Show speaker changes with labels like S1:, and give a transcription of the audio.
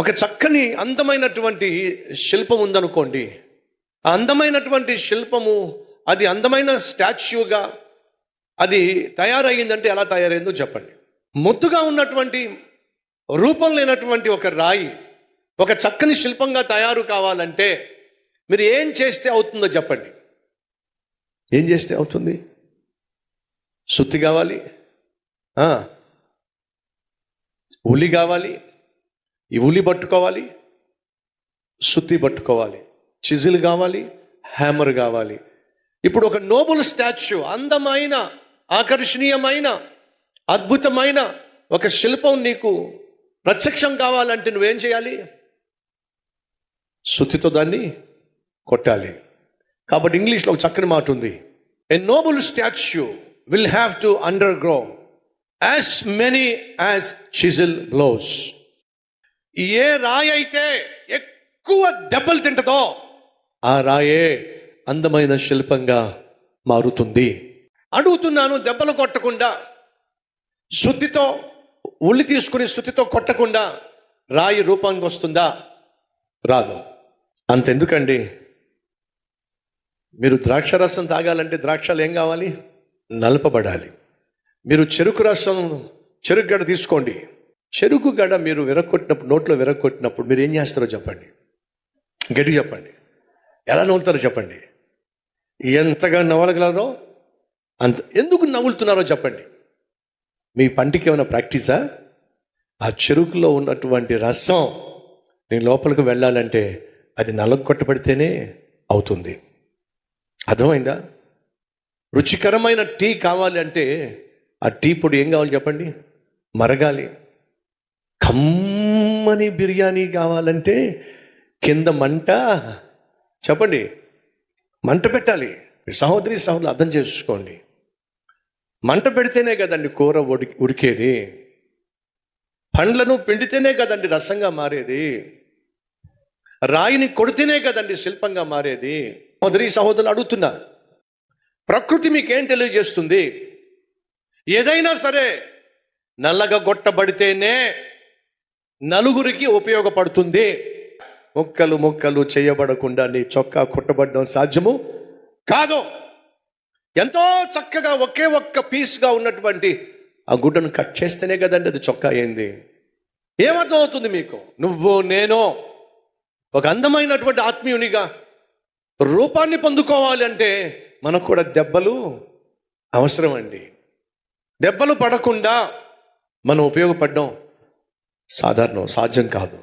S1: ఒక చక్కని అందమైనటువంటి శిల్పం ఉందనుకోండి. ఆ అందమైనటువంటి శిల్పము అది అందమైన స్టాచ్యూగా అది తయారయ్యిందంటే ఎలా తయారైందో చెప్పండి. ముద్దుగా ఉన్నటువంటి రూపం లేనటువంటి ఒక రాయి ఒక చక్కని శిల్పంగా తయారు కావాలంటే మీరు ఏం చేస్తే అవుతుందో చెప్పండి. ఏం చేస్తే అవుతుంది? సుత్తి కావాలి, ఉలి కావాలి, ఈ ఉలి పట్టుకోవాలి, సుత్తి పట్టుకోవాలి, చిజిల్ కావాలి, హ్యామర్ కావాలి. ఇప్పుడు ఒక నోబుల్ స్టాచ్యూ, అందమైన ఆకర్షణీయమైన అద్భుతమైన ఒక శిల్పం నీకు ప్రత్యక్షం కావాలంటే నువ్వేం చేయాలి? సుత్తితో దాన్ని కొట్టాలి. కాబట్టి ఇంగ్లీష్లో ఒక చక్కని మాట ఉంది, a noble statue will have to undergo as many as chisel blows. ఏ రాయి అయితే ఎక్కువ దెబ్బలు తింటదో ఆ రాయే అందమైన శిల్పంగా మారుతుంది. అడుగుతున్నాను, దెబ్బలు కొట్టకుండా శుద్ధితో ఉల్లి తీసుకుని శుద్ధితో కొట్టకుండా రాయి రూపానికి వస్తుందా? రాదు. అంతెందుకండి, మీరు ద్రాక్ష రసం తాగాలంటే ద్రాక్షలు ఏం కావాలి? నలపబడాలి. మీరు చెరుకు రసం, చెరుకు గడ్డ తీసుకోండి. చెరుకు గడ్డ మీరు విరగొట్టినప్పుడు, నోట్లో విరగొట్టినప్పుడు మీరు ఏం చేస్తారో చెప్పండి. గట్టి చెప్పండి. ఎలా నవ్వుతారో చెప్పండి. ఎంతగా నవ్వగలరో అంత. ఎందుకు నవ్వులుతున్నారో చెప్పండి. మీ పంటికి ఏమైనా ప్రాక్టీసా? ఆ చెరుకులో ఉన్నటువంటి రసం నీ లోపలికి వెళ్ళాలంటే అది నలగొట్టబడితేనే అవుతుంది. అర్థమైందా? రుచికరమైన టీ కావాలి అంటే ఆ టీ పొడి ఏం కావాలి చెప్పండి? మరగాలి. కమ్మని బిర్యానీ కావాలంటే కింద మంట, చెప్పండి, మంట పెట్టాలి. సహోదరి సహోదరులు అర్థం చేసుకోండి. మంట పెడితేనే కదండి కూర ఉడికేది. పండ్లను పిండితేనే కదండి రసంగా మారేది. రాయిని కొడితేనే కదండి శిల్పంగా మారేది. సహోదరి సహోదరులు అడుగుతున్నా, ప్రకృతి మీకేం తెలియజేస్తుంది? ఏదైనా సరే నల్లగా గొట్టబడితేనే నలుగురికి ఉపయోగపడుతుంది. ముక్కలు ముక్కలు చేయబడకుండా నీ చొక్కా కుట్టబడడం సాధ్యము కాదు. ఎంతో చక్కగా ఒకే ఒక్క పీస్గా ఉన్నటువంటి ఆ గుడ్డను కట్ చేస్తేనే కదండి అది చొక్కా అయింది. ఏమర్థం అవుతుంది మీకు? నువ్వు నేను ఒక అందమైనటువంటి ఆత్మీయునిగా రూపాన్ని పొందుకోవాలి అంటే మనకు కూడా దెబ్బలు అవసరం అండి. దెబ్బలు పడకుండా మనం ఉపయోగపడడం సాధారణం, సాధ్యం కాదు.